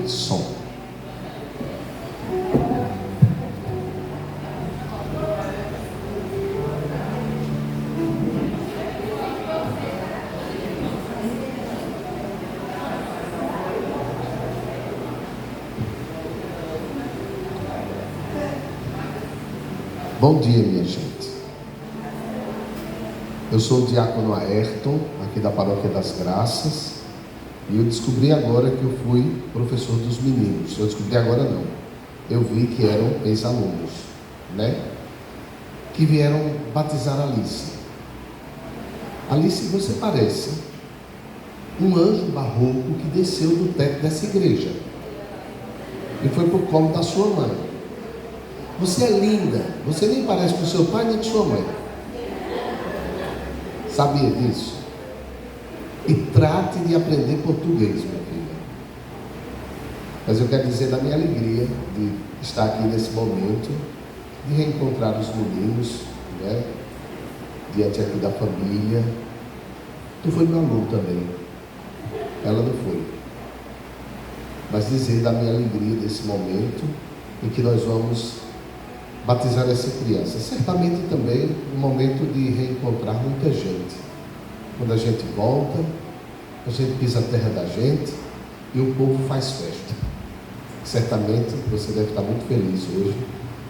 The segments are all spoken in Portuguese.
som. Bom dia, minha gente. Eu sou o diácono Ayrton, aqui da Paróquia das Graças, e eu descobri agora que eu fui professor dos meninos. Eu descobri agora não. Eu vi que eram ex-alunos, né? Que vieram batizar Alice. Alice, você parece um anjo barroco que desceu do teto dessa igreja e foi para o colo da sua mãe. Você é linda, você nem parece com seu pai nem com sua mãe. Sabia disso? E trate de aprender português, minha filha. Mas eu quero dizer da minha alegria de estar aqui nesse momento, de reencontrar os meninos, né? Diante aqui da família. Tu foi meu aluno também. Ela não foi. Mas dizer da minha alegria desse momento em que nós vamos batizar essa criança. Certamente também um momento de reencontrar muita gente. Quando a gente volta, a gente pisa a terra da gente e o povo faz festa. Certamente você deve estar muito feliz hoje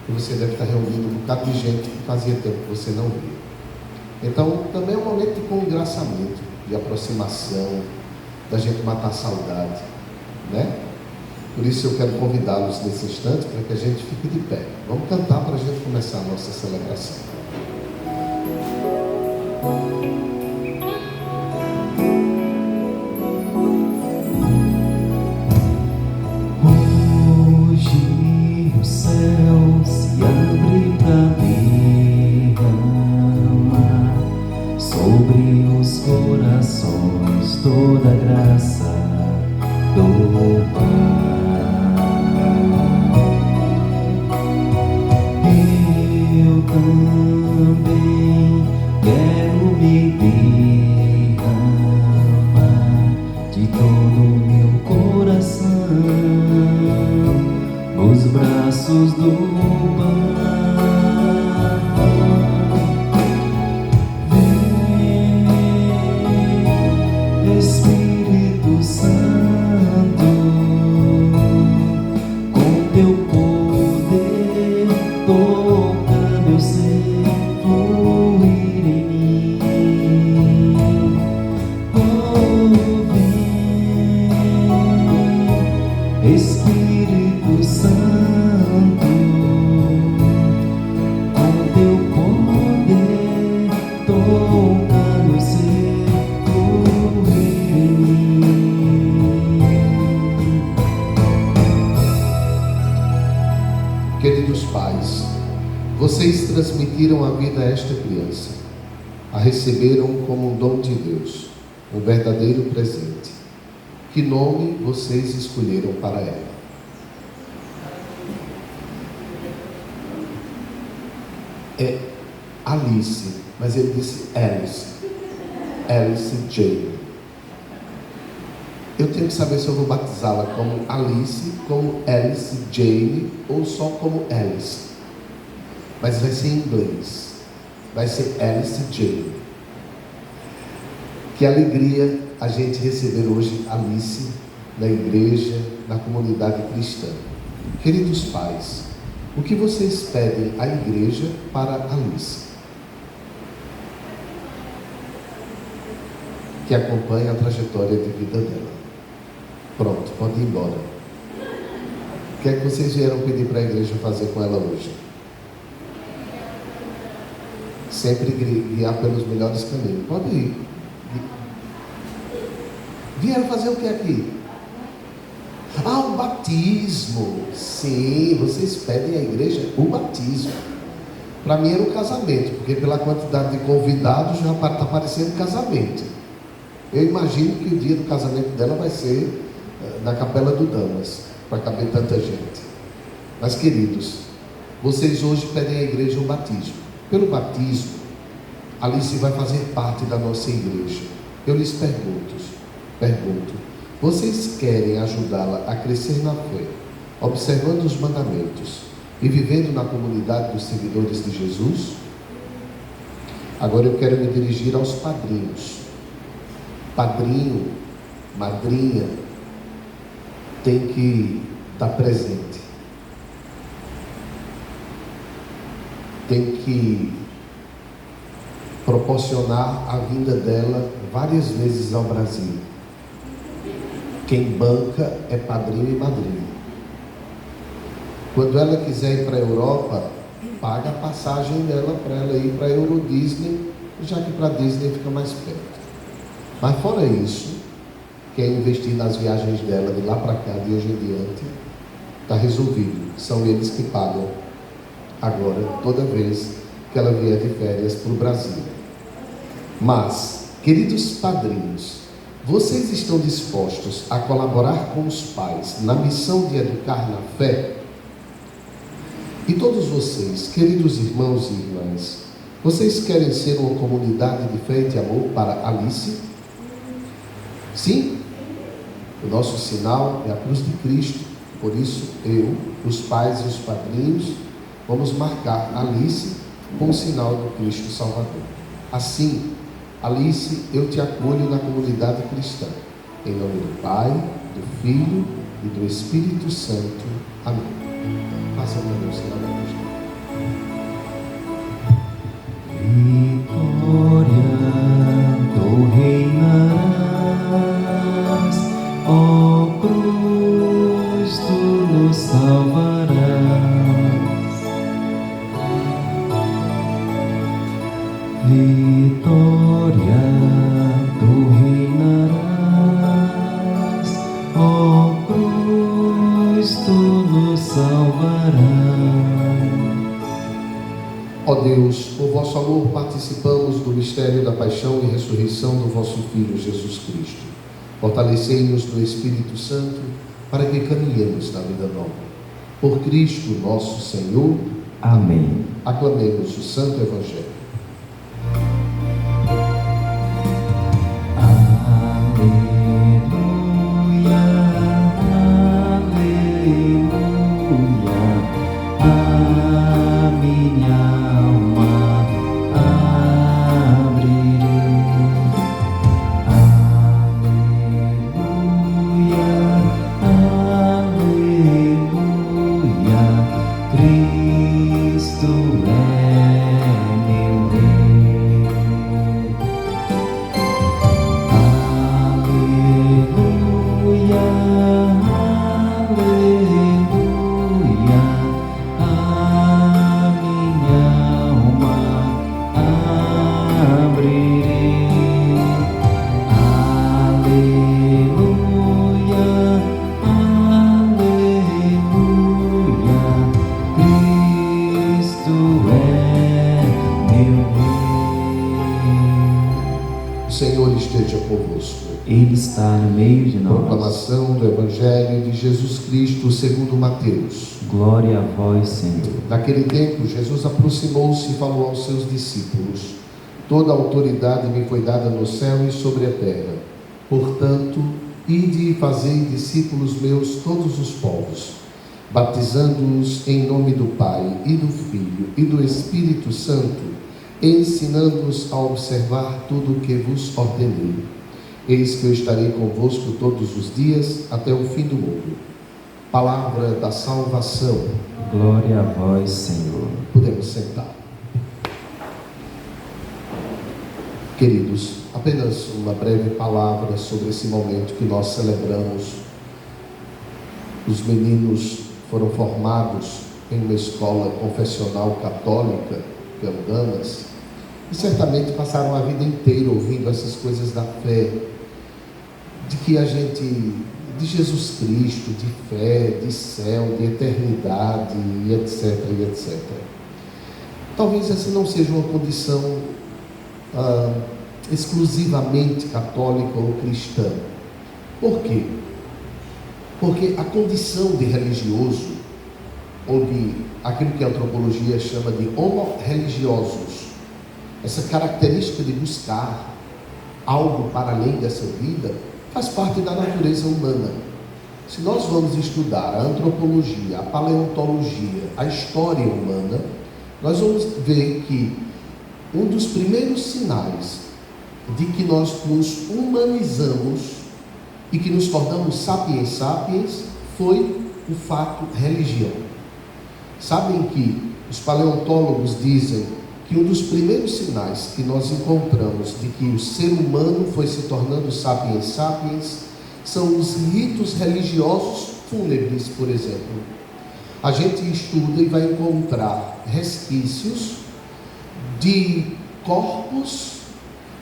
e você deve estar reunindo um bocado de gente que fazia tempo que você não via. Então também é um momento de congraçamento, de aproximação, da gente matar a saudade, né? Por isso eu quero convidá-los nesse instante para que a gente fique de pé. Vamos cantar para a gente começar a nossa celebração. Hoje o céu se abre para derramar sobre os corações toda a graça do Pai. Eu também quero me derramar de todo o meu coração nos braços do Pai. Vem, Espírito Santo, com teu poder toca meu ser, fluir em mim. Oh, vem, Espírito Santo, com teu poder toca meu ser, fluir em mim. Queridos pais, vocês transmitiram a vida a esta criança, a receberam como um dom de Deus, um verdadeiro presente. Que nome vocês escolheram para ela? É Alice, mas ele disse Alice. Alice Jane. Eu tenho que saber se eu vou batizá-la como Alice, como Alice Jane ou só como Alice. Mas vai ser em inglês. Vai ser Alice Jane. Que alegria a gente receber hoje Alice na igreja, na comunidade cristã. Queridos pais, o que vocês pedem à igreja para Alice? Que acompanhe a trajetória de vida dela. Pronto, pode ir embora. O que é que vocês vieram pedir para a igreja fazer com ela hoje? Sempre guiar pelos melhores caminhos. Pode ir. Vieram fazer o que aqui? Ah, o batismo. Sim, vocês pedem à igreja o batismo. Para mim era o casamento, porque pela quantidade de convidados já está parecendo casamento. Eu imagino que o dia do casamento dela vai ser na Capela do Damas, para caber tanta gente. Mas queridos, vocês hoje pedem à igreja o batismo. Pelo batismo, Alice vai fazer parte da nossa igreja. Eu lhes pergunto, vocês querem ajudá-la a crescer na fé, observando os mandamentos e vivendo na comunidade dos seguidores de Jesus? Agora eu quero me dirigir aos padrinhos. Padrinho, madrinha, tem que estar presente. Tem que proporcionar a vinda dela várias vezes ao Brasil. Quem banca é padrinho e madrinha. Quando ela quiser ir para a Europa, paga a passagem dela para ela ir para a Euro Disney, já que para a Disney fica mais perto. Mas fora isso, quer investir nas viagens dela de lá para cá, de hoje em diante, está resolvido. São eles que pagam agora, toda vez que ela vier de férias para o Brasil. Mas, queridos padrinhos, vocês estão dispostos a colaborar com os pais na missão de educar na fé? E todos vocês, queridos irmãos e irmãs, vocês querem ser uma comunidade de fé e de amor para Alice? Sim? O nosso sinal é a cruz de Cristo. Por isso, eu, os pais e os padrinhos, vamos marcar Alice com o sinal do Cristo Salvador. Assim, Alice, eu te acolho na comunidade cristã. Em nome do Pai, do Filho e do Espírito Santo. Amém. Faça para Deus, sinal da cruz. Vitória, tu reinarás, ó cruz, tu nos salvarás. Vitória, tu reinarás, ó cruz, tu nos salvarás. Ó Deus, por vosso amor participamos do mistério da paixão e ressurreição do vosso Filho Jesus Cristo. Fortalecei-nos no Espírito Santo para que caminhemos na vida nova. Por Cristo nosso Senhor. Amém. Aclamemos o Santo Evangelho. Ele está no meio de nós. Proclamação do Evangelho de Jesus Cristo segundo Mateus. Glória a vós, Senhor. Naquele tempo, Jesus aproximou-se e falou aos seus discípulos: toda a autoridade me foi dada no céu e sobre a terra. Portanto, ide e fazei discípulos meus todos os povos, batizando-os em nome do Pai e do Filho e do Espírito Santo, ensinando-os a observar tudo o que vos ordenei. Eis que eu estarei convosco todos os dias até o fim do mundo. Palavra da salvação. Glória a vós, Senhor. Podemos sentar. Queridos, apenas uma breve palavra sobre esse momento que nós celebramos. Os meninos foram formados em uma escola confessional católica, Camdanas, e certamente passaram a vida inteira ouvindo essas coisas da fé, de Jesus Cristo, de fé, de céu, de eternidade, e etc, e etc. Talvez essa não seja uma condição exclusivamente católica ou cristã. Por quê? Porque a condição de religioso, ou de aquilo que a antropologia chama de homo-religiosos, essa característica de buscar algo para além dessa vida, faz parte da natureza humana. Se nós vamos estudar a antropologia, a paleontologia, a história humana, nós vamos ver que um dos primeiros sinais de que nós nos humanizamos e que nos tornamos sapiens sapiens foi o fato religião. Sabem que os paleontólogos dizem que um dos primeiros sinais que nós encontramos de que o ser humano foi se tornando sapiens sapiens são os ritos religiosos fúnebres, por exemplo. A gente estuda e vai encontrar resquícios de corpos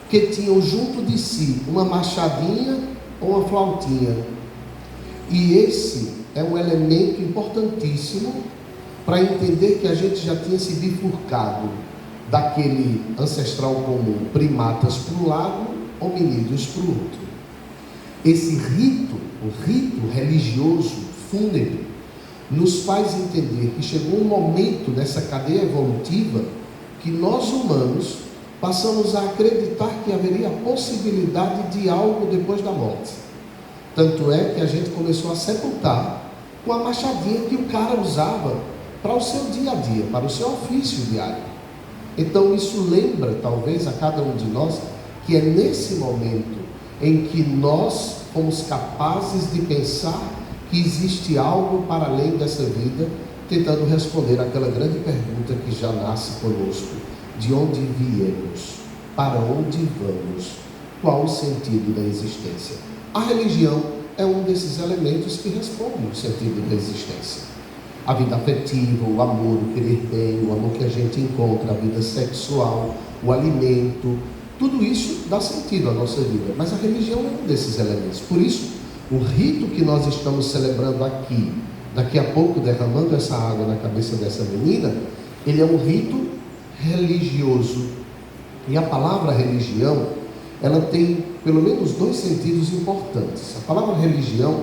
que tinham junto de si uma machadinha ou uma flautinha. E esse é um elemento importantíssimo para entender que a gente já tinha se bifurcado daquele ancestral comum, primatas para um lado, hominídeos para o outro. Esse rito, o rito religioso fúnebre, nos faz entender que chegou um momento nessa cadeia evolutiva que nós humanos passamos a acreditar que haveria a possibilidade de algo depois da morte. Tanto é que a gente começou a sepultar com a machadinha que o cara usava para o seu dia a dia, para o seu ofício diário. Então isso lembra talvez a cada um de nós que é nesse momento em que nós fomos capazes de pensar que existe algo para além dessa vida, tentando responder aquela grande pergunta que já nasce conosco: de onde viemos? Para onde vamos? Qual o sentido da existência? A religião é um desses elementos que responde o sentido da existência. A vida afetiva, o amor, o querer bem, o amor que a gente encontra, a vida sexual, o alimento, tudo isso dá sentido à nossa vida, mas a religião é um desses elementos. Por isso, o rito que nós estamos celebrando aqui, daqui a pouco derramando essa água na cabeça dessa menina, ele é um rito religioso. E a palavra religião, ela tem pelo menos dois sentidos importantes. A palavra religião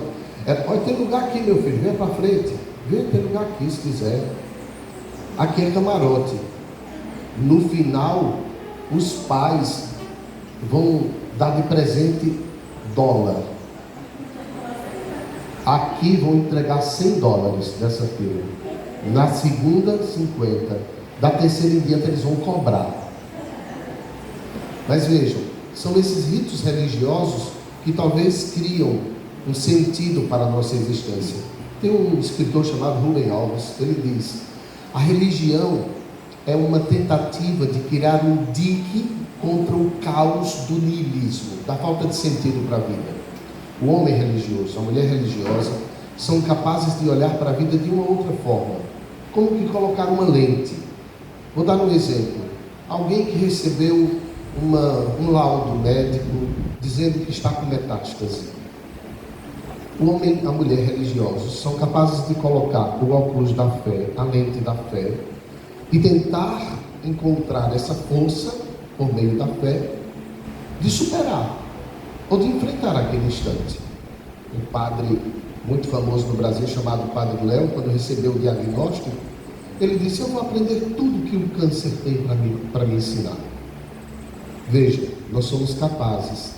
pode ter lugar aqui, meu filho, venha para frente, venha ter lugar aqui se quiser. Aqui é camarote. No final, os pais vão dar de presente dólar. Aqui vão entregar $100 dessa fila. Na segunda, 50. Da terceira em diante eles vão cobrar. Mas vejam, são esses ritos religiosos que talvez criam um sentido para a nossa existência. Tem um escritor chamado Rubem Alves, ele diz: a religião é uma tentativa de criar um dique contra o caos do niilismo, da falta de sentido para a vida. O homem religioso, a mulher religiosa, são capazes de olhar para a vida de uma outra forma, como que colocar uma lente. Vou dar um exemplo. Alguém que recebeu um laudo médico dizendo que está com metástase. O homem e a mulher religiosos são capazes de colocar o óculos da fé, a lente da fé, e tentar encontrar essa força, por meio da fé, de superar ou de enfrentar aquele instante. Um padre muito famoso no Brasil, chamado Padre Léo, quando recebeu o diagnóstico, ele disse: eu vou aprender tudo que o câncer tem para me ensinar. Veja, nós somos capazes.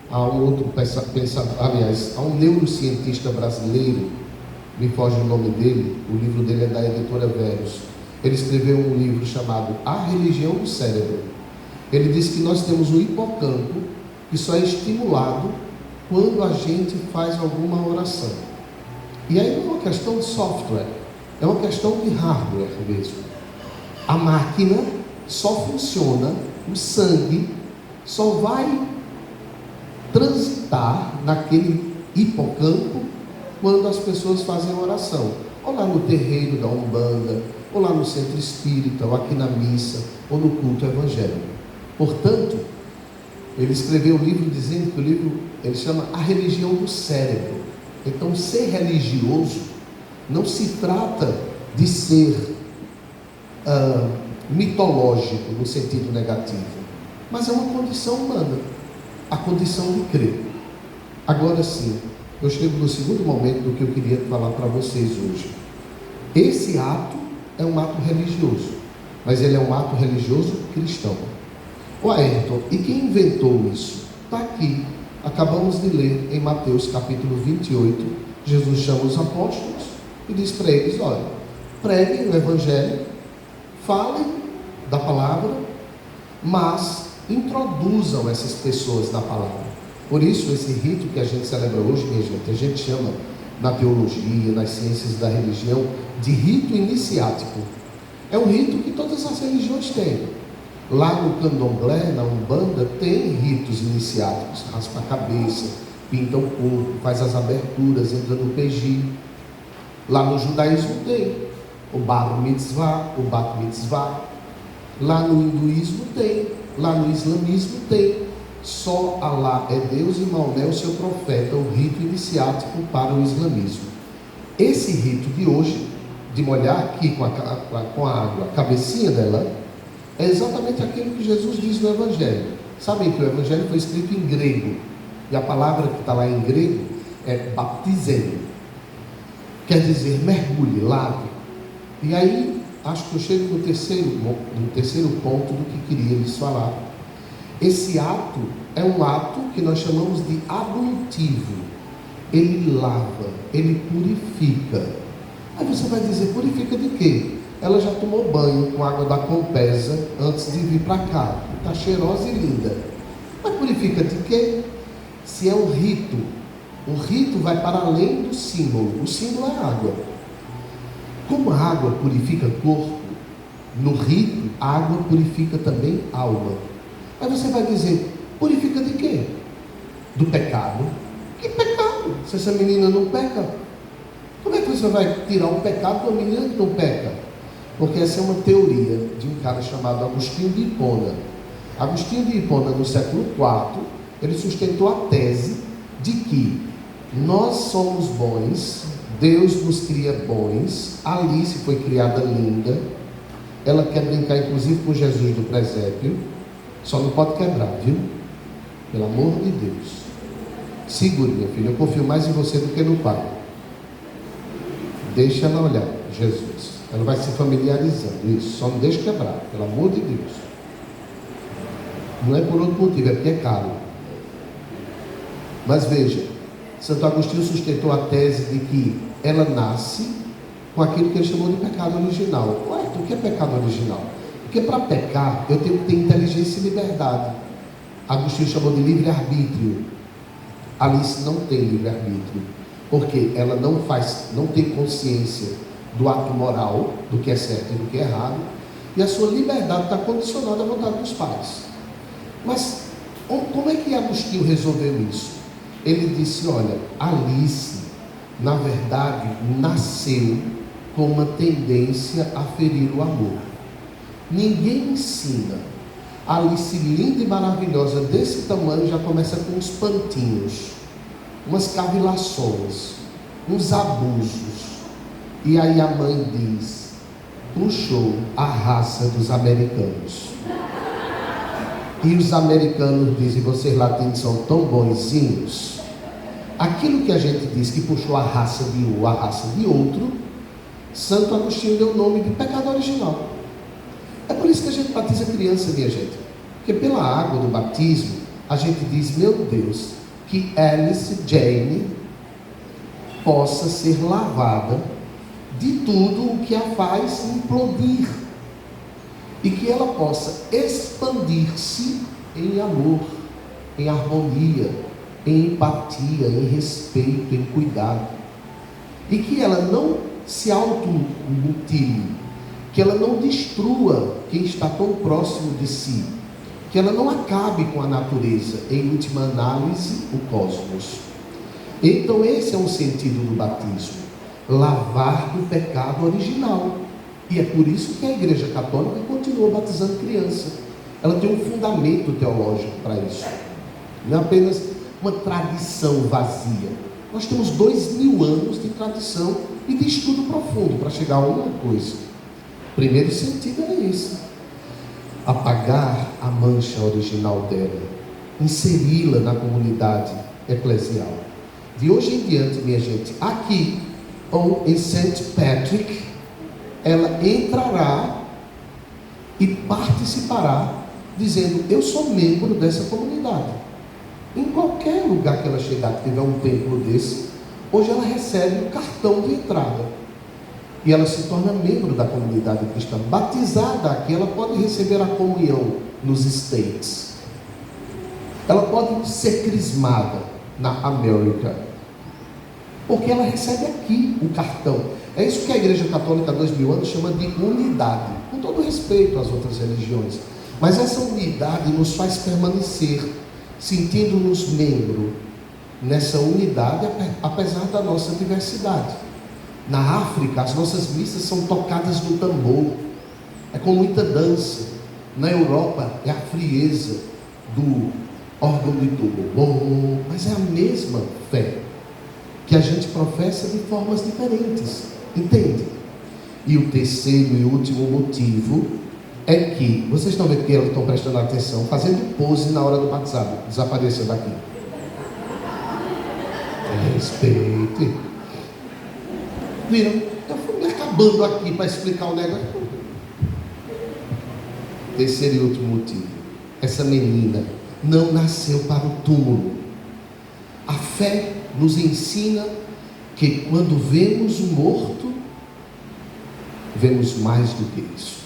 Há um outro há um neurocientista brasileiro, me foge o nome dele, o livro dele é da editora Verus. Ele escreveu um livro chamado A Religião do Cérebro. Ele diz que nós temos um hipocampo que só é estimulado quando a gente faz alguma oração. E aí não é uma questão de software, é uma questão de hardware mesmo. A máquina só funciona, o sangue só vai transitar naquele hipocampo quando as pessoas fazem oração, ou lá no terreiro da Umbanda, ou lá no centro espírita, ou aqui na missa, ou no culto evangélico. Portanto, ele escreveu um livro dizendo que o livro, ele chama A Religião do Cérebro. Então, ser religioso não se trata de ser mitológico no sentido negativo, mas é uma condição humana, a condição de crer. Agora sim, eu chego no segundo momento do que eu queria falar para vocês hoje. Esse ato é um ato religioso, mas ele é um ato religioso cristão. O Ayrton, e quem inventou isso? Está aqui, Acabamos de ler em Mateus capítulo 28, Jesus chama os apóstolos e diz para eles: olha, preguem o Evangelho, falem da palavra, mas introduzam essas pessoas na palavra. Por isso, esse rito que a gente celebra hoje, minha gente, a gente chama na teologia, nas ciências da religião, de rito iniciático. É um rito que todas as religiões têm. Lá no candomblé, na Umbanda, tem ritos iniciáticos: raspa a cabeça, pinta o corpo, faz as aberturas, entra no PG. Lá no judaísmo tem o bar mitzvah, o bat mitzvah. Lá no hinduísmo tem, lá no islamismo tem. Só Alá é Deus e Maomé o seu profeta, o rito iniciático para o islamismo. Esse rito de hoje, de molhar aqui com a água a cabecinha dela, é exatamente aquilo que Jesus diz no Evangelho. Sabem que o Evangelho foi escrito em grego, e a palavra que está lá em grego é baptizendo, quer dizer mergulhe, lave. E aí, acho que eu chego no terceiro ponto do que queria lhes falar. Esse ato é um ato que nós chamamos de abortivo. Ele lava, ele purifica. Aí você vai dizer: purifica de quê? Ela já tomou banho com água da Compesa antes de vir para cá, está cheirosa e linda. Mas purifica de quê? Se é um rito, o rito vai para além do símbolo. O símbolo é a água. Como a água purifica o corpo, no rito a água purifica também a alma. Aí você vai dizer: purifica de quê? Do pecado. Que pecado? Se essa menina não peca, como é que você vai tirar um pecado de uma menina que não peca? Porque essa é uma teoria de um cara chamado Agostinho de Hipona. Agostinho de Hipona, no século IV, ele sustentou a tese de que nós somos bons, Deus nos cria bons, Alice foi criada linda, ela quer brincar inclusive com Jesus do presépio, só não pode quebrar, viu? Pelo amor de Deus. Segure, minha filha, eu confio mais em você do que no pai. Deixa ela olhar, Jesus. Ela vai se familiarizando, isso, só não deixa quebrar, pelo amor de Deus. Não é por outro motivo, é porque é caro. Mas veja, Santo Agostinho sustentou a tese de que ela nasce com aquilo que ele chamou de pecado original. Ué, o que é pecado original? Porque para pecar, eu tenho que ter inteligência e liberdade. Agostinho chamou de livre-arbítrio. Alice não tem livre-arbítrio, porque ela não tem consciência do ato moral, do que é certo e do que é errado, e a sua liberdade está condicionada à vontade dos pais. Mas como é que Agostinho resolveu isso? Ele disse: olha, Alice, na verdade, nasceu com uma tendência a ferir o amor. Ninguém ensina. Alice, linda e maravilhosa, desse tamanho, já começa com uns pantinhos, umas cavilações, uns abusos. E aí a mãe diz: puxou a raça dos americanos. E os americanos dizem: vocês latinos são tão bonzinhos. Aquilo que a gente diz que puxou a raça de um, a raça de outro, Santo Agostinho deu o nome de pecado original. É por isso que a gente batiza criança, minha gente. Porque pela água do batismo, a gente diz: meu Deus, que Alice Jane possa ser lavada de tudo o que a faz implodir, e que ela possa expandir-se em amor, em harmonia, em empatia, em respeito, em cuidado, e que ela não se automutile, que ela não destrua quem está tão próximo de si, que ela não acabe com a natureza, em última análise, o cosmos. Então esse é o sentido do batismo: lavar do pecado original. E é por isso que a Igreja Católica continua batizando criança. Ela tem um fundamento teológico para isso. Não é apenas uma tradição vazia. Nós temos 2000 anos de tradição e de estudo profundo para chegar a uma coisa. O primeiro sentido é esse: apagar a mancha original dela, inseri-la na comunidade eclesial. De hoje em diante, minha gente, aqui ou em St. Patrick, ela entrará e participará, dizendo: eu sou membro dessa comunidade. Em qualquer lugar que ela chegar, que tiver um templo desse, hoje ela recebe o cartão de entrada. E ela se torna membro da comunidade cristã. Batizada aqui, ela pode receber a comunhão nos States. Ela pode ser crismada na América, porque ela recebe aqui o cartão. É isso que a Igreja Católica há 2000 anos chama de unidade, com todo respeito às outras religiões. Mas essa unidade nos faz permanecer, sentindo-nos membro nessa unidade, apesar da nossa diversidade. Na África, as nossas missas são tocadas no tambor, é com muita dança. Na Europa, é a frieza do órgão de tubo. Bom, mas é a mesma fé que a gente professa de formas diferentes, entende? E o terceiro e último motivo é que, vocês estão vendo que eles estão prestando atenção, fazendo pose na hora do batizado. Desapareça daqui. Respeite. Viram? Eu fui me acabando aqui para explicar o negócio. Terceiro e último motivo: essa menina não nasceu para o túmulo. A fé nos ensina que quando vemos o morto, vemos mais do que isso.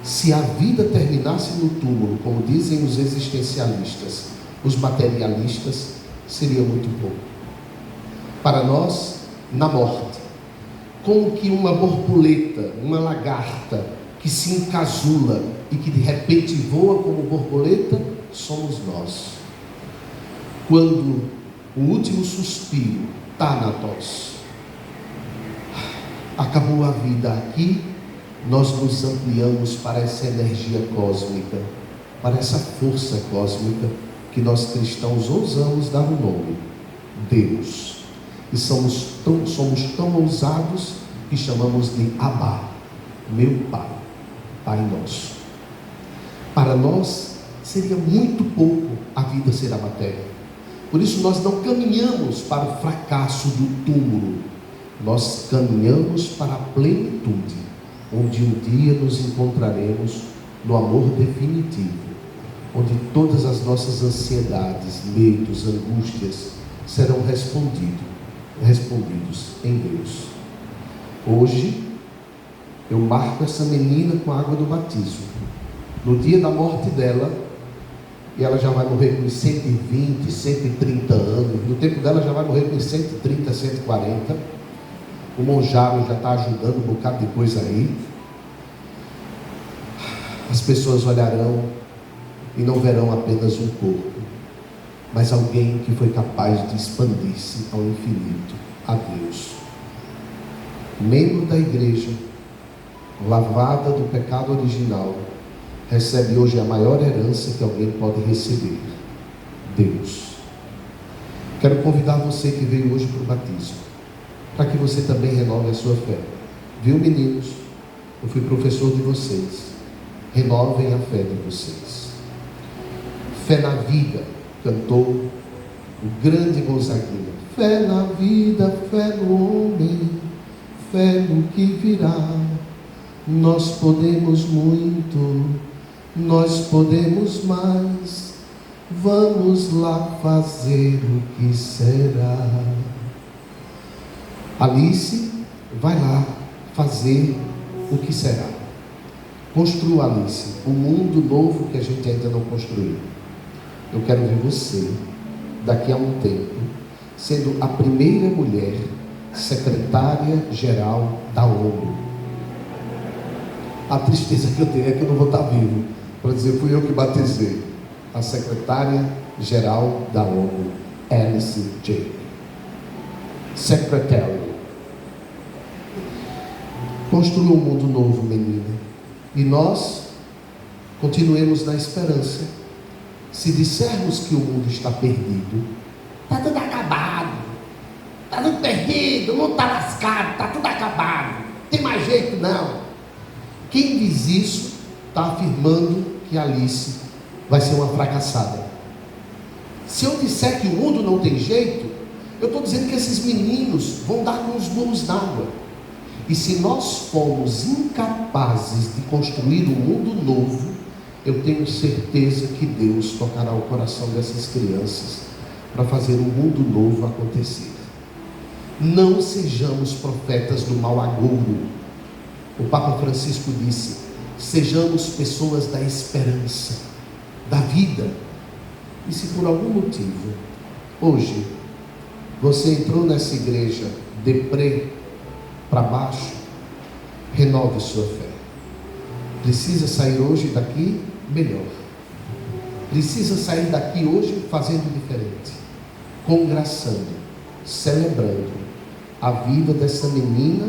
Se a vida terminasse no túmulo, como dizem os existencialistas, os materialistas, seria muito pouco. Para nós, na morte, como que uma borboleta, uma lagarta que se encasula e que de repente voa como borboleta, somos nós. Quando o último suspiro, Thanatos, acabou a vida aqui, nós nos ampliamos para essa energia cósmica, para essa força cósmica que nós cristãos ousamos dar o nome, Deus. E somos tão ousados que chamamos de Abba, meu Pai, Pai nosso. Para nós seria muito pouco a vida ser a matéria. Por isso nós não caminhamos para o fracasso do túmulo, nós caminhamos para a plenitude, onde um dia nos encontraremos no amor definitivo, onde todas as nossas ansiedades, medos, angústias serão respondidos em Deus. Hoje eu marco essa menina com a água do batismo. No dia da morte dela, e ela já vai morrer com 120, 130 anos. No tempo dela já vai morrer com 130, 140. O monjaro já está ajudando um bocado de coisa aí. As pessoas olharão e não verão apenas um corpo, mas alguém que foi capaz de expandir-se ao infinito, a Deus. Membro da igreja, lavada do pecado original, recebe hoje a maior herança que alguém pode receber: Deus. Quero convidar você que veio hoje para o batismo, para que você também renove a sua fé. Viu, meninos? Eu fui professor de vocês. Renovem a fé de vocês. Fé na vida, cantou o grande Gonzaguinha. Fé na vida, fé no homem, fé no que virá. Nós podemos muito, nós podemos mais. Vamos lá fazer o que será. Alice vai lá fazer o que será. Construa, Alice, o mundo novo que a gente ainda não construiu. Eu quero ver você, daqui a um tempo, sendo a primeira mulher secretária-geral da ONU. A tristeza que eu tenho é que eu não vou estar vivo para dizer, fui eu que batizei a secretária-geral da ONU, Alice J. Secretário. Construa um mundo novo, menina. E nós continuemos na esperança. Se dissermos que o mundo está perdido, está tudo acabado, está tudo perdido, o mundo está lascado, está tudo acabado, não tem mais jeito não. Quem diz isso está afirmando que Alice vai ser uma fracassada. Se eu disser que o mundo não tem jeito, eu estou dizendo que esses meninos vão dar com os burros d'água. E se nós formos incapazes de construir um mundo novo, eu tenho certeza que Deus tocará o coração dessas crianças para fazer um mundo novo acontecer. Não sejamos profetas do mau agouro. O Papa Francisco disse: sejamos pessoas da esperança, da vida. E se por algum motivo, hoje, você entrou nessa igreja deprê, para baixo, renove sua fé. Precisa sair hoje daqui melhor. Precisa sair daqui hoje fazendo diferente, congraçando, celebrando a vida dessa menina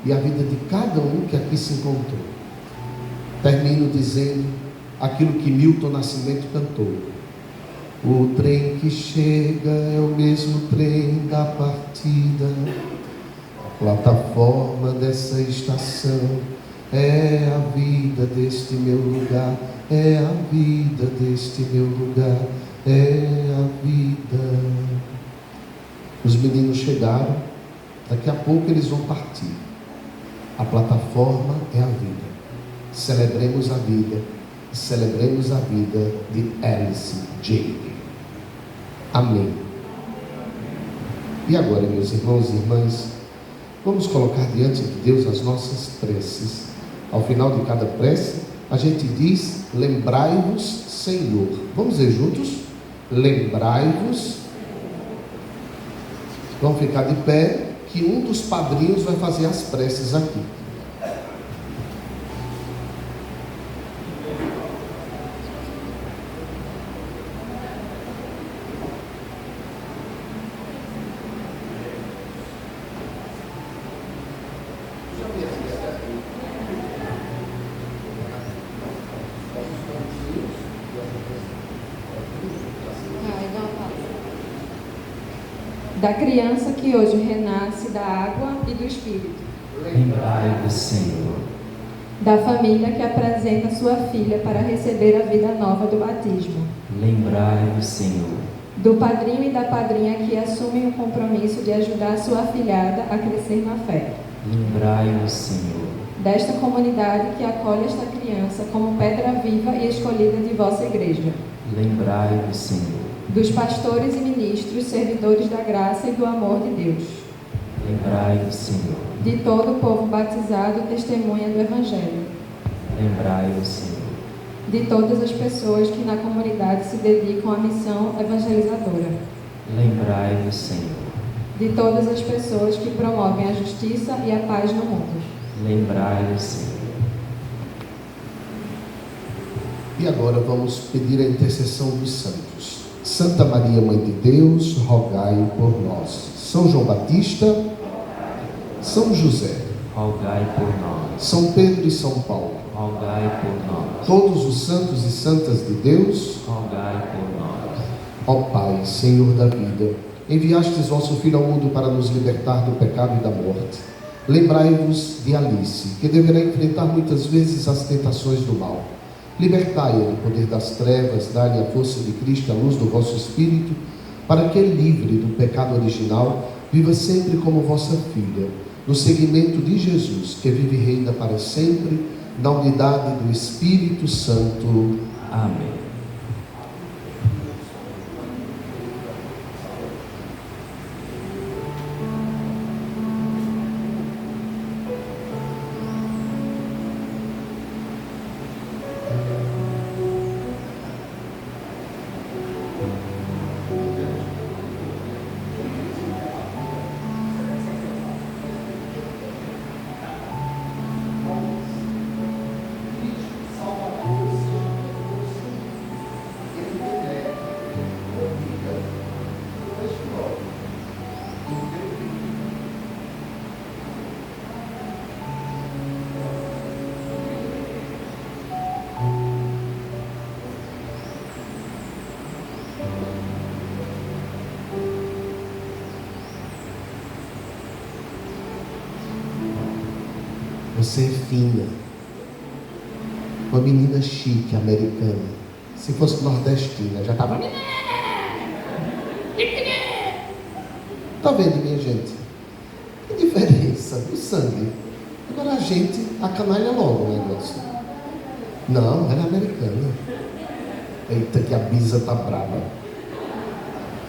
e a vida de cada um que aqui se encontrou. Termino dizendo aquilo que Milton Nascimento cantou: o trem que chega é o mesmo trem da partida, a plataforma dessa estação é a vida deste meu lugar, é a vida deste meu lugar, é a vida. Os meninos chegaram, daqui a pouco eles vão partir. A plataforma é a vida. Celebremos a vida, celebremos a vida de Alice Jane. Amém. E agora, meus irmãos e irmãs, vamos colocar diante de Deus as nossas preces. Ao final de cada prece, a gente diz: lembrai-vos, Senhor. Vamos dizer juntos? Lembrai-vos. Vamos ficar de pé, que um dos padrinhos vai fazer as preces aqui. Da criança que hoje renasce da água e do Espírito. Lembrai-vos, Senhor. Da família que apresenta sua filha para receber a vida nova do batismo. Lembrai-vos, Senhor. Do padrinho e da padrinha que assumem o compromisso de ajudar sua afilhada a crescer na fé. Lembrai-vos, Senhor. Desta comunidade que acolhe esta criança como pedra viva e escolhida de vossa igreja. Lembrai-vos, Senhor. Dos pastores e ministros, servidores da graça e do amor de Deus. Lembrai-vos, Senhor. De todo o povo batizado, testemunha do Evangelho. Lembrai-vos, Senhor. De todas as pessoas que na comunidade se dedicam à missão evangelizadora. Lembrai-vos, Senhor. De todas as pessoas que promovem a justiça e a paz no mundo. Lembrai-vos, Senhor. E agora vamos pedir a intercessão dos santos. Santa Maria, Mãe de Deus, rogai por nós. São João Batista, São José, rogai por nós. São Pedro e São Paulo, rogai por nós. todos os santos e santas de Deus, rogai por nós. ó Pai, Senhor da vida, enviastes vosso Filho ao mundo para nos libertar do pecado e da morte. Lembrai-vos de Alice, que deverá enfrentar muitas vezes as tentações do mal. Libertai-a do poder das trevas, dai-lhe a força de Cristo, a luz do vosso Espírito, para que, livre do pecado original, viva sempre como vossa filha, no seguimento de Jesus, que vive e reina para sempre, na unidade do Espírito Santo. Amém. Você é fina, uma menina chique, americana. Se fosse nordestina, já estava... Está vendo, minha gente? Que diferença do sangue. Agora a gente acanalha logo o negócio. Não, ela é americana. Eita, que a Bisa tá brava.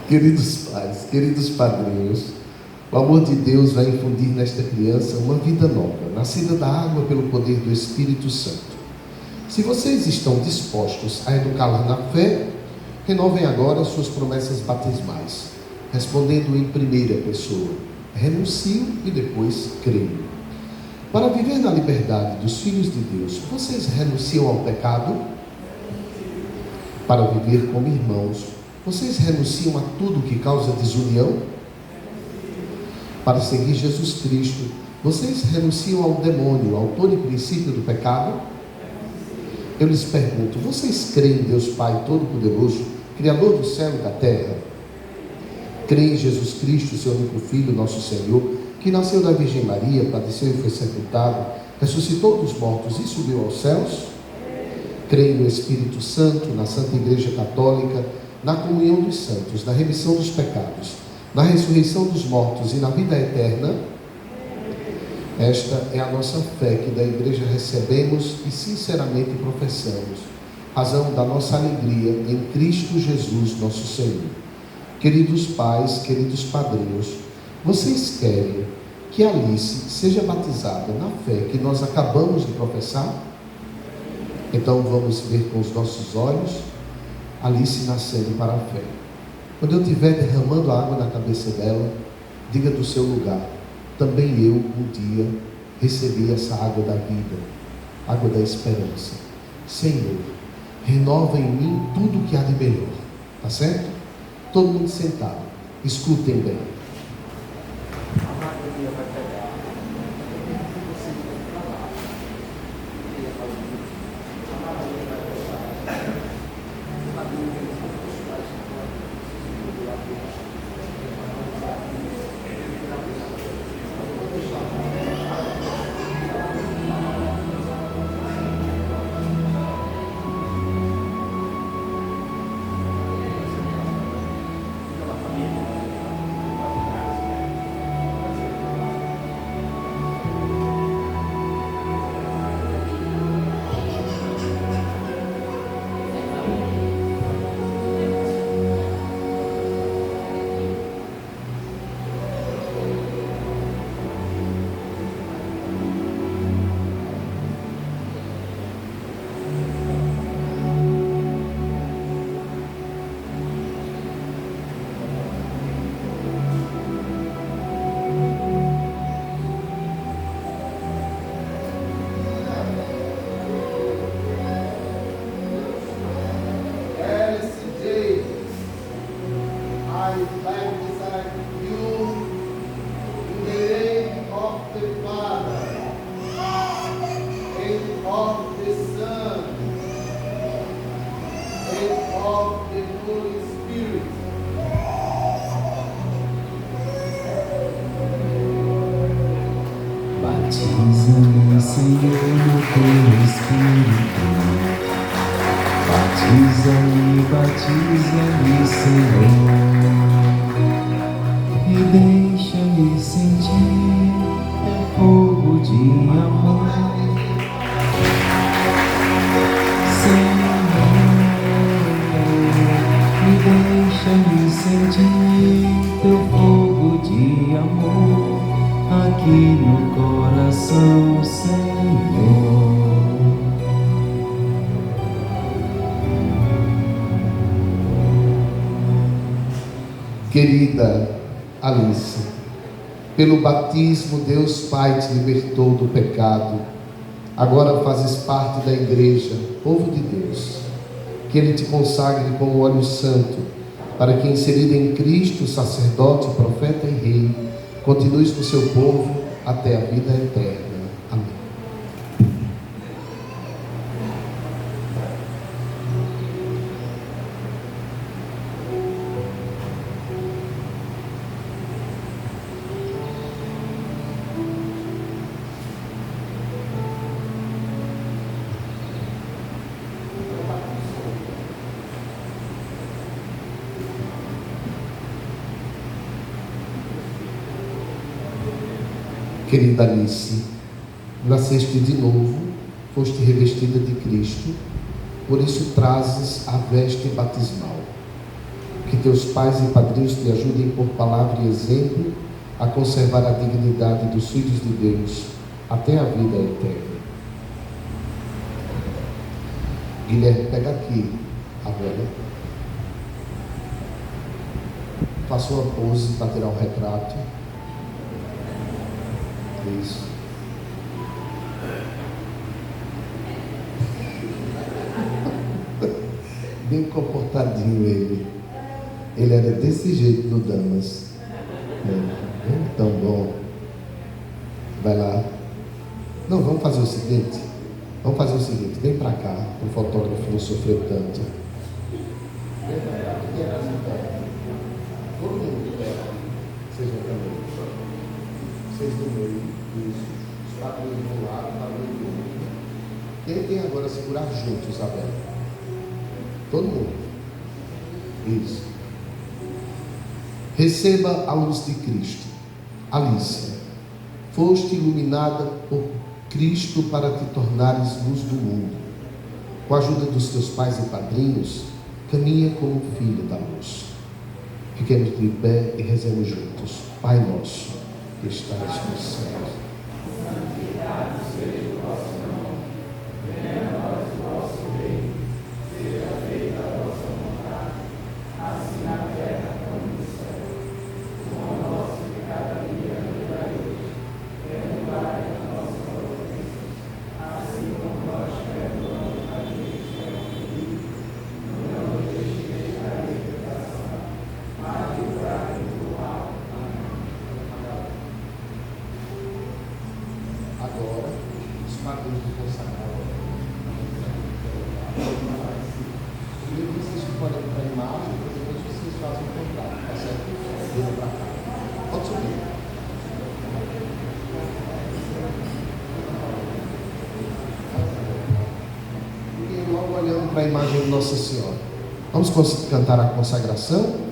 Queridos pais, queridos padrinhos, o amor de Deus vai infundir nesta criança uma vida nova, nascida da água pelo poder do Espírito Santo. Se vocês estão dispostos a educá-la na fé, renovem agora suas promessas batismais, respondendo em primeira pessoa: renuncio e depois creio. Para viver na liberdade dos filhos de Deus, vocês renunciam ao pecado? Para viver como irmãos, vocês renunciam a tudo que causa desunião? Para seguir Jesus Cristo, vocês renunciam ao demônio, autor e princípio do pecado? Eu lhes pergunto, vocês creem em Deus Pai Todo-Poderoso, Criador do céu e da terra? Creem em Jesus Cristo, seu único Filho, nosso Senhor, que nasceu da Virgem Maria, padeceu e foi sepultado, ressuscitou dos mortos e subiu aos céus? Creem no Espírito Santo, na Santa Igreja Católica, na comunhão dos santos, na remissão dos pecados, na ressurreição dos mortos e na vida eterna? Esta é a nossa fé que da Igreja recebemos e sinceramente professamos, razão da nossa alegria em Cristo Jesus, nosso Senhor. Queridos pais, queridos padrinhos, vocês querem que Alice seja batizada na fé que nós acabamos de professar? Então vamos ver com os nossos olhos Alice nascendo para a fé. Quando eu estiver derramando água na cabeça dela, diga do seu lugar: também eu um dia recebi essa água da vida, água da esperança. Senhor, renova em mim tudo o que há de melhor. Tá certo? Todo mundo sentado, escutem bem. Batiza-me, Senhor, no teu Espírito. Batiza-me, batiza-me, Senhor, e deixa-me sentir o fogo de amor. Senhor, e deixa-me sentir teu fogo de amor aqui no coração, Senhor. Querida Alice, pelo batismo Deus Pai te libertou do pecado. Agora fazes parte da igreja, povo de Deus. Que Ele te consagre com o óleo santo, para que, inserido em Cristo, sacerdote, profeta e rei, continues com seu povo até a vida eterna. Amém. Querida Alice, nasceste de novo, foste revestida de Cristo, por isso trazes a veste batismal. Que teus pais e padrinhos te ajudem por palavra e exemplo a conservar a dignidade dos filhos de Deus até a vida eterna. Guilherme, pega aqui a vela. Faça uma pose para tirar um retrato. Isso. Bem comportadinho ele. Ele era desse jeito no Damas. Tão bom. Vai lá. Não, vamos fazer o seguinte. Vem pra cá, o fotógrafo não sofreu tanto. Vem pra cá, todo mundo perto. Vocês vão também. Vocês do meio. Isso. Os padrinhos de um lado, os padrinhos do outro. Quem tem agora segurar junto, Isabel? Todo mundo. Isso. Receba a luz de Cristo. Alice, foste iluminada por Cristo para te tornares luz do mundo. Com a ajuda dos teus pais e padrinhos, caminha como filho da luz. Fiquemos de pé e rezemos juntos. Pai nosso, que estás nos céus, santificado seja o vosso nome. Venha a nós o vosso reino. Seja feita a vossa vontade, assim na terra como no céu. O pão nosso de cada dia nos dai hoje. Perdoai as nossas ofensas, assim como nós perdoamos a quem nos ofende. Não nos deixeis cair em tentação, mas livrai-nos do mal. Agora, os padrinhos do consagrado. Primeiro vocês podem para a imagem, depois vocês fazem o contrato, tá certo? Vem para cá. Pode subir. E logo olhando para a imagem de Nossa Senhora. Vamos cantar a consagração?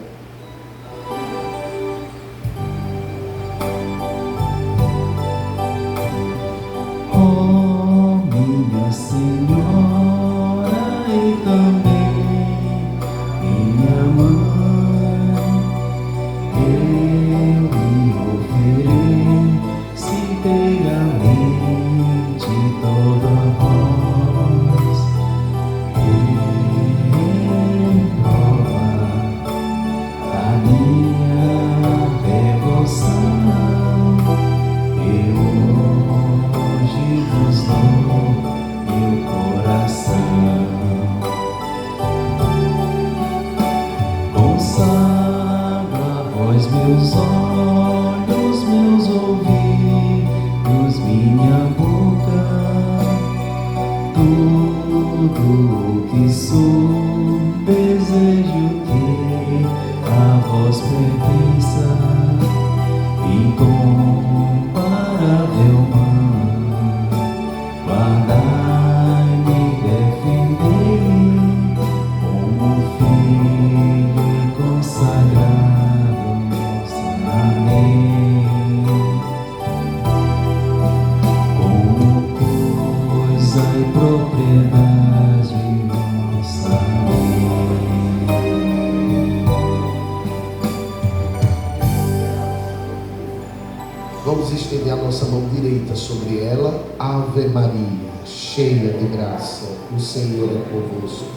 Vamos estender a nossa mão direita sobre ela. Ave Maria, cheia de graça, o Senhor é convosco.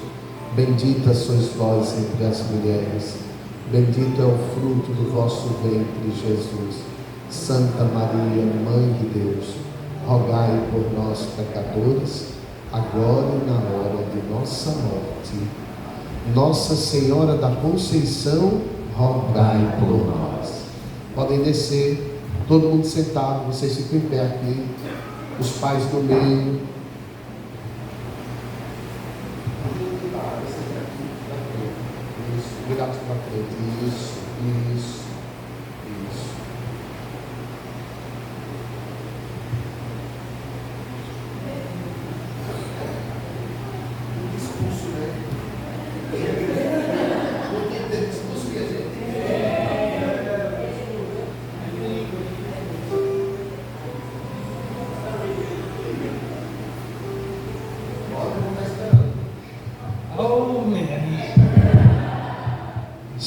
Bendita sois vós entre as mulheres, bendito é o fruto do vosso ventre, Jesus. Santa Maria, Mãe de Deus, rogai por nós, pecadores, agora e na hora de nossa morte. Nossa Senhora da Conceição, rogai por nós. Podem descer. Todo mundo sentado, vocês ficam em pé aqui, os pais do meio. Isso, virados para frente. Isso. Discurso, né? Discurso que a gente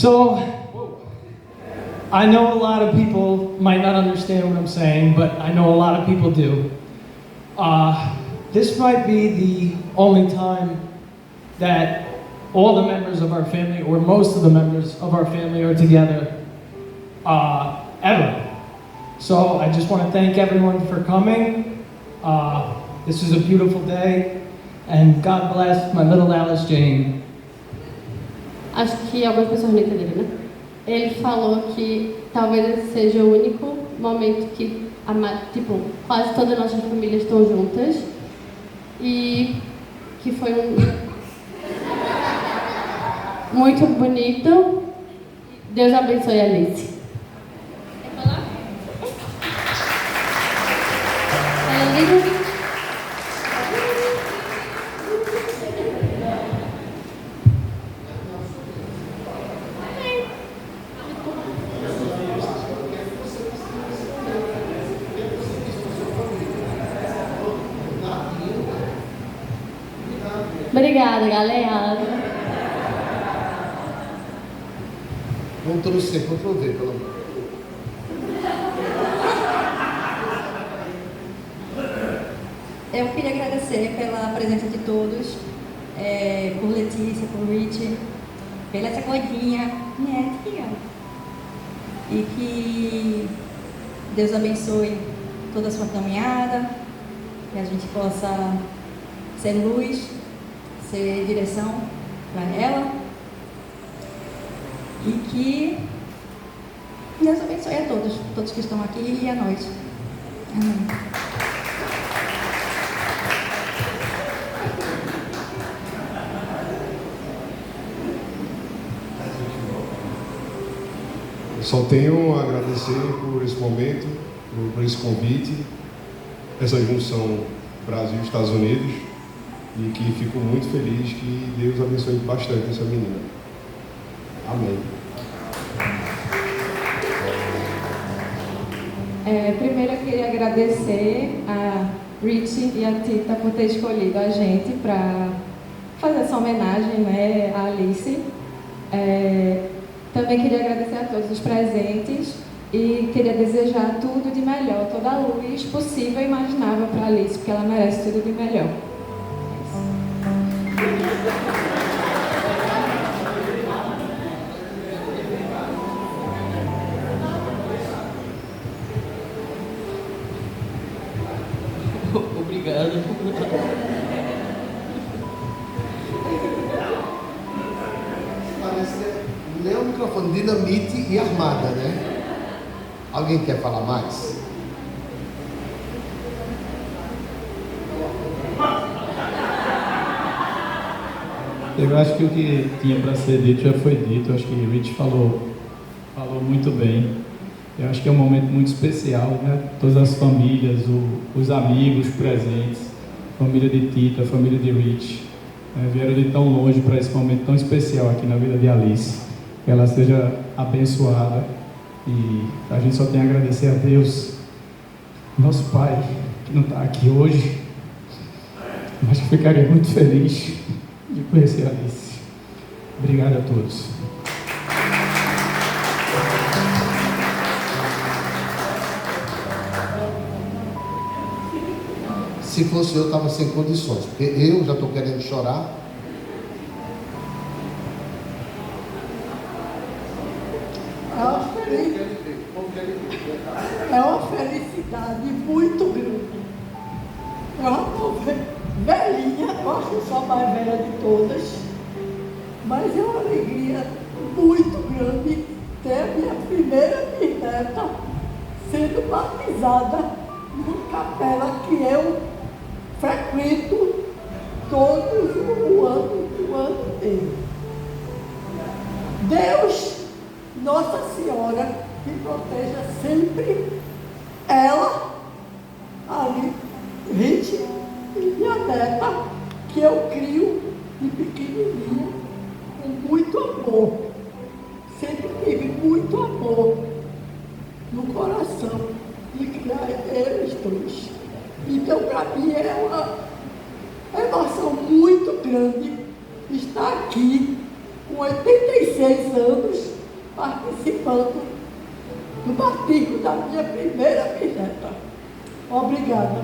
So, I know a lot of people might not understand what I'm saying, but I know a lot of people do. This might be the only time that all the members of our family, or most of the members of our family, are together ever. So I just want to thank everyone for coming. This is a beautiful day, and God bless my little Alice Jane. Acho que algumas pessoas não entenderam, né? Ele falou que talvez esse seja o único momento que quase todas as nossas famílias estão juntas e que foi muito bonito. Deus abençoe a Alice. Quer falar? Ela liga. Obrigada, galera. Ctrl-C, Ctrl-V, pelo amor. Eu queria agradecer pela presença de todos, por Letícia, por Rich, pela essa coisinha, minha tia. E que Deus abençoe toda a sua caminhada, que a gente possa ser luz, ser direção para ela. E que Deus abençoe a todos que estão aqui e a nós. Amém. Eu só tenho a agradecer por esse momento, por esse convite, essa junção Brasil e Estados Unidos, e que fico muito feliz que Deus abençoe bastante essa menina. Amém. Primeiro eu queria agradecer a Rich e a Tita por ter escolhido a gente para fazer essa homenagem, né, à Alice. Também queria agradecer a todos os presentes e queria desejar tudo de melhor, toda a luz possível e imaginável para a Alice, porque ela merece tudo de melhor. Obrigado. Parece ler o microfone, dinamite e armada, né? Alguém quer falar mais? Eu acho que o que tinha para ser dito já foi dito. Eu acho que o Rich falou muito bem. Eu acho que é um momento muito especial, né? Todas as famílias, os amigos presentes, família de Tita, família de Rich, vieram de tão longe para esse momento tão especial aqui na vida de Alice. Que ela seja abençoada e a gente só tem a agradecer a Deus, nosso Pai, que não está aqui hoje, mas que ficaria muito feliz de conhecer a Alice. Obrigado a todos. Se fosse eu, estava sem condições, porque eu já estou querendo chorar. É uma felicidade muito grande. Eu já estou velhinha, eu acho que eu sou a mais velha de todas, mas é uma alegria muito grande ter a minha primeira bisneta sendo batizada numa capela que eu frequento todos o ano inteiro. Deus, Nossa Senhora, que proteja sempre ela, ali, Rich e minha neta, que eu crio de pequenininha, com muito amor. Sempre tive muito amor no coração de criar eles dois. Então, para mim, é uma emoção muito grande estar aqui com 86 anos, participando do batismo da minha primeira bisneta. Obrigada.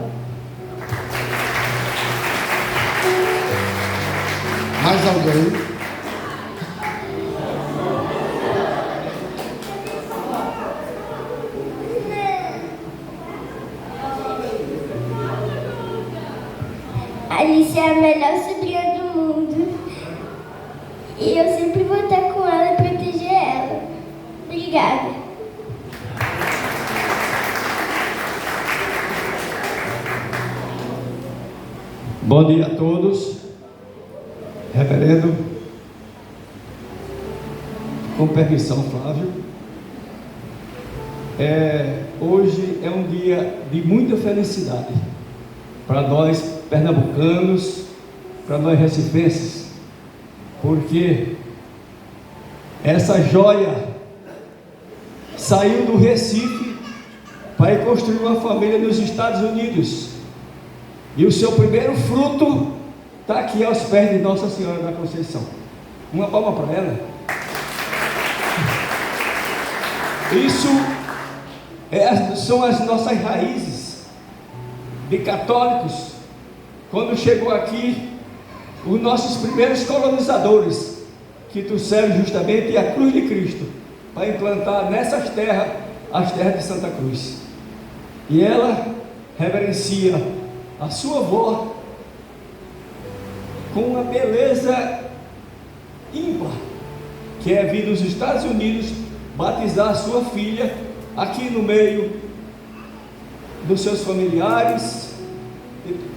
Mais alguém? Alice é a melhor sobrinha do mundo. E eu sempre vou estar com ela e proteger ela. Obrigada. Bom dia a todos. Reverendo, com permissão, Flávio. Hoje é um dia de muita felicidade para nós pernambucanos, para nós recifenses, porque essa joia saiu do Recife para ir construir uma família nos Estados Unidos, e o seu primeiro fruto está aqui aos pés de Nossa Senhora da Conceição. Uma palma para ela. Isso são as nossas raízes de católicos. Quando chegou aqui, os nossos primeiros colonizadores, que trouxeram justamente a cruz de Cristo para implantar nessas terras, as terras de Santa Cruz. E ela reverencia a sua avó com uma beleza ímpar, que é vir dos Estados Unidos batizar a sua filha aqui no meio dos seus familiares,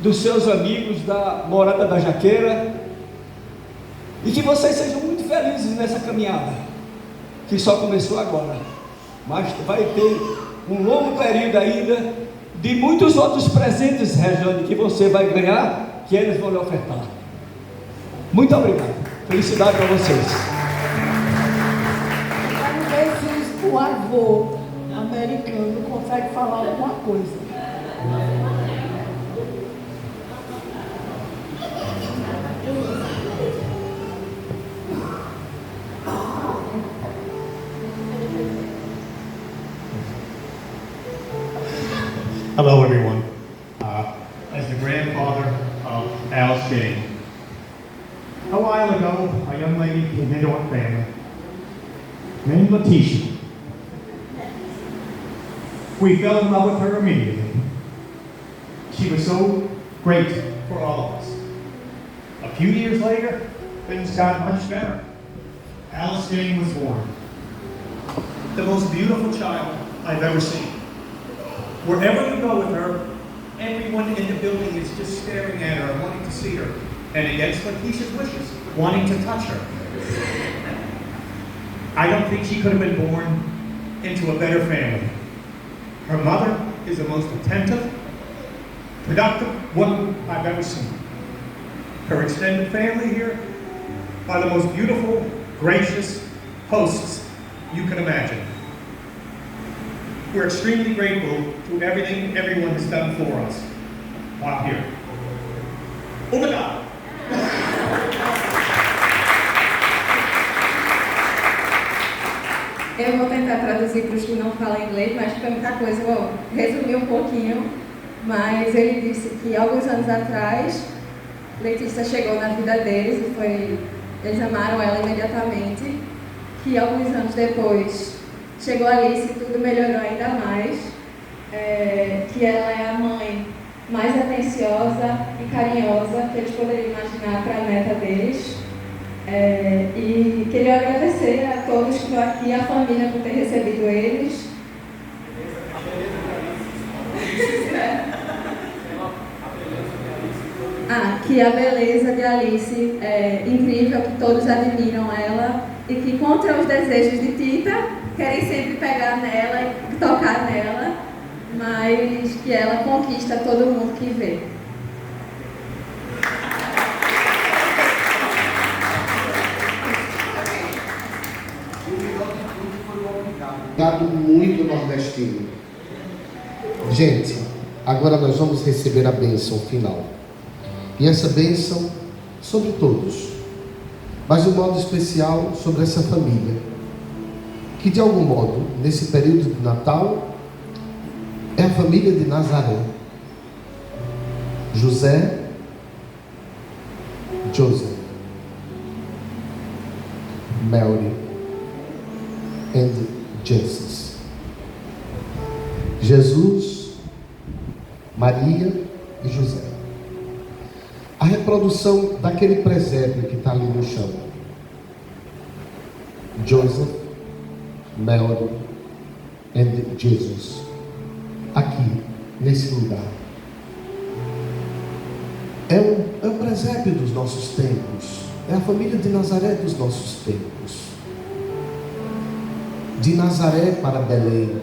dos seus amigos da Morada da Jaqueira, e que vocês sejam muito felizes nessa caminhada, que só começou agora, mas vai ter um longo período ainda de muitos outros presentes, Regiane, que você vai ganhar, que eles vão lhe ofertar. Muito obrigado, felicidade para vocês. Quero ver se o avô americano consegue falar alguma coisa. Hello, everyone. As the grandfather of Alice Jane, a while ago, a young lady came into our family named Letitia. We fell in love with her immediately. She was so great for all of us. A few years later, things got much better. Alice Jane was born. The most beautiful child I've ever seen. Wherever you go with her, everyone in the building is just staring at her, wanting to see her, and against Letitia's wishes, wanting to touch her. I don't think she could have been born into a better family. Her mother is the most attentive, productive woman I've ever seen. Her extended family here are the most beautiful, gracious hosts you can imagine. We're extremely grateful to everything everyone has done for us while here. Obrigado. Eu vou tentar traduzir para os que não falam inglês, mas foi muita coisa, vou resumir um pouquinho. Mas ele disse que alguns anos atrás, Letícia chegou na vida deles e eles amaram ela imediatamente. Que alguns anos depois chegou Alice e tudo melhorou ainda mais. Que ela é a mãe mais atenciosa e carinhosa que eles poderiam imaginar para a neta deles. E queria agradecer a todos que estão aqui, a família por ter recebido eles. Que a beleza de Alice é incrível, que todos admiram ela e que, contra os desejos de Tita, querem sempre pegar nela e tocar nela, mas que ela conquista todo mundo que vê. Dado muito nordestino. Gente, agora nós vamos receber a bênção final. E essa bênção sobre todos, mas de um modo especial sobre essa família. que de algum modo, nesse período de Natal, é a família de Nazaré. José, Joseph, Mary and Jesus. Jesus, Maria e José. A reprodução daquele presépio que está ali no chão. Joseph, Mary and Jesus. Aqui, nesse lugar. É o presépio dos nossos tempos. É a família de Nazaré dos nossos tempos. De Nazaré para Belém,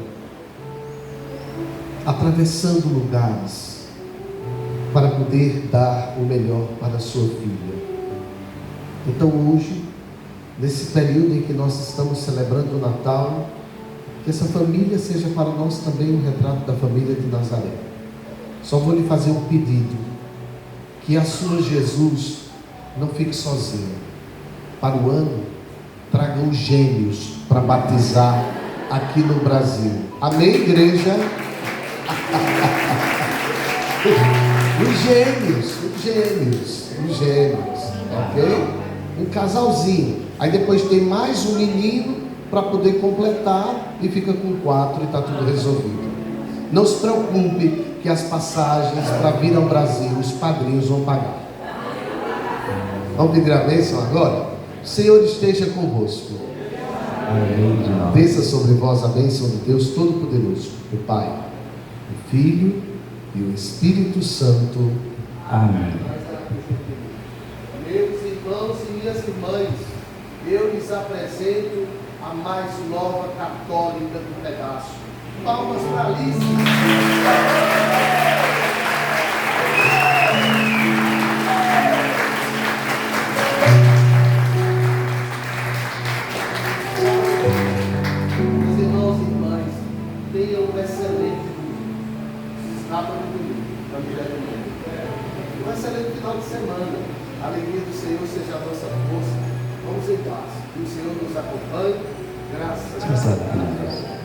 atravessando lugares para poder dar o melhor para a sua filha. Então hoje, nesse período em que nós estamos celebrando o Natal, que essa família seja para nós também um retrato da família de Nazaré. Só vou lhe fazer um pedido: que a sua Jesus não fique sozinha. Para o ano, traga os gêmeos para batizar aqui no Brasil. Amém, igreja? Os gêmeos, ok? Um casalzinho. Aí depois tem mais um menino para poder completar e fica com 4 e está tudo resolvido. Não se preocupe que as passagens para vir ao Brasil os padrinhos vão pagar. Vamos pedir a bênção agora? O Senhor esteja convosco. Desça sobre vós a bênção de Deus Todo-Poderoso, o Pai, o Filho e o Espírito Santo. Amém. Meus irmãos e minhas irmãs, eu lhes apresento a mais nova católica do pedaço. Palmas para Alice. Meus irmãos e irmãs, tenham um excelente sábado e domingo. Um excelente final de semana. A alegria do Senhor seja a nossa força. Vamos em paz. Que o Senhor nos acompanhe. Graças a Deus.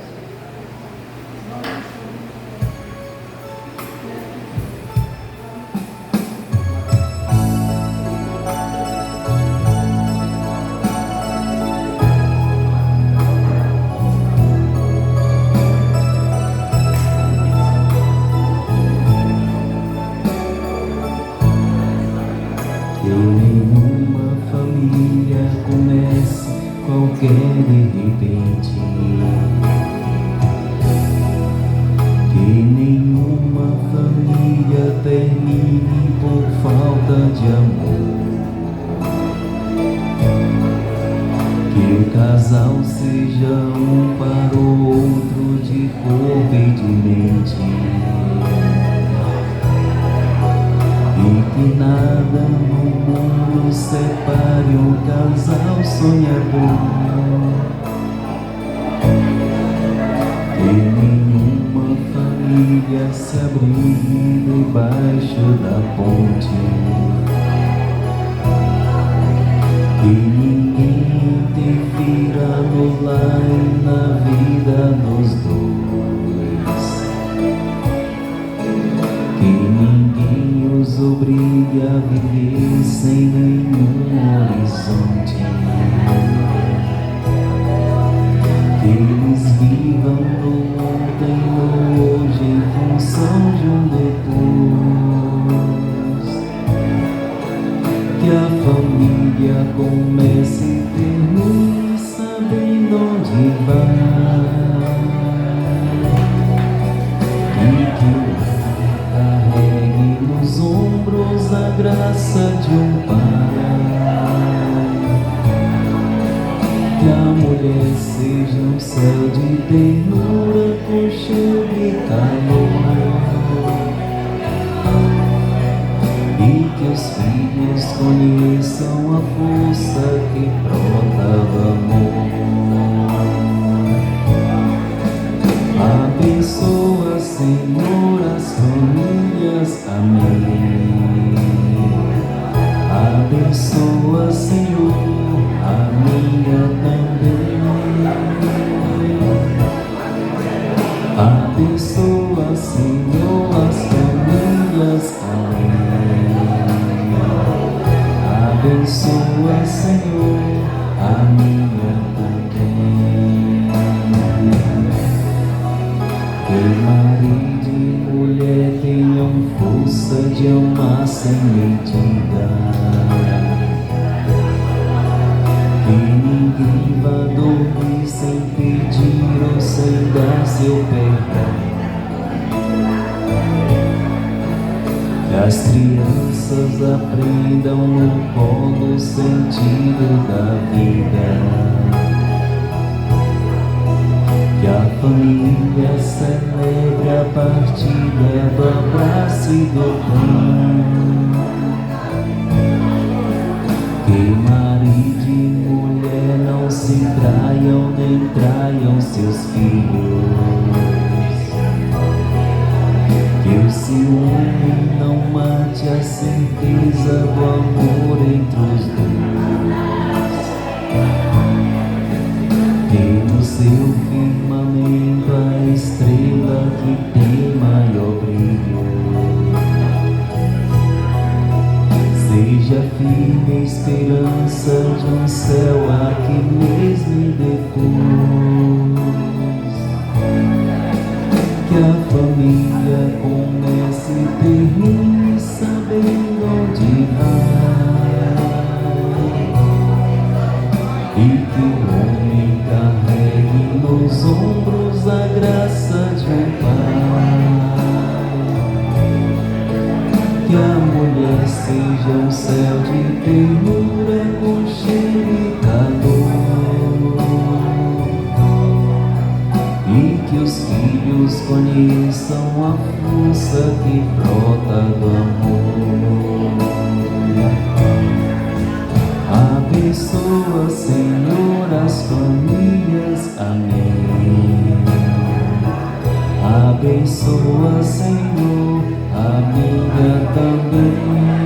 Abençoa, Senhor, a minha também. Abençoa, Senhor, a minha também. Que marido e mulher tenham força de amar sem medida. Que ninguém vá dormir sem pedir ou sem dar seu perdão. Que as crianças aprendam no colo o sentido da vida. Que a família celebre a partilha do abraço e do pão. Que marido e mulher não se traiam nem traiam seus filhos. Que o ciúme não mate a certeza do amor entre os dois. Que no seu firmamento a estrela que tem maior brilho seja firme a esperança de um céu aqui mesmo e depois. Que a família comece e termine sabendo onde vai. E que o homem carregue nos ombros a graça de um pai. Que a mulher seja um céu de ternura com cheiro e calor. E que os filhos conheçam a força que brota do amor. Abençoa, Senhor, as famílias. Amém. Abençoa, Senhor, a minha também.